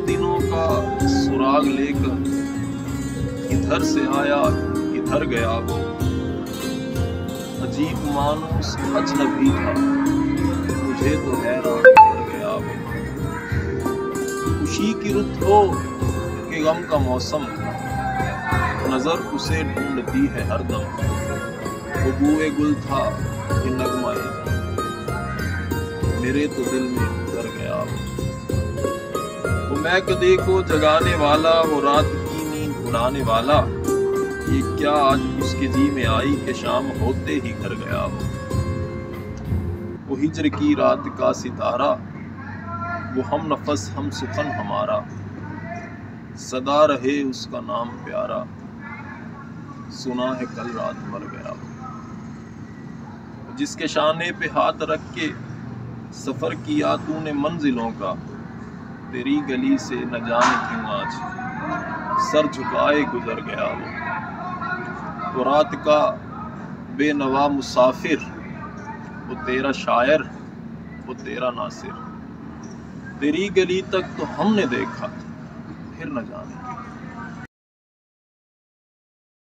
दिनों का सुराग लेकर इधर से आया इधर गया वो। अजीब मानो सच नबी था, मुझे तो हैरान कर गया वो। खुशी की रुत हो कि गम का मौसम, नजर उसे ढूंढती है हरदम। वो बूए गुल था कि नगमा था, मेरे तो दिल में उतर गया वो महक दे को जगाने वाला, वो रात की नींद उड़ाने वाला। ये क्या आज उसके जी में आई कि शाम होते ही घर गया वो हिजर की रात का सितारा, वो हम नफस हम सुखन हमारा। सदा रहे उसका नाम प्यारा, सुना है कल रात मर गया वो। जिसके शाने पे हाथ रख के सफर किया तूने मंजिलों का, तेरी गली से न जाने क्यों आज सर झुकाए गुजर गया वो रात का बेनवा मुसाफिर, वो तेरा शायर वो तेरा नासिर। तेरी गली तक तो हमने देखा, फिर न जाने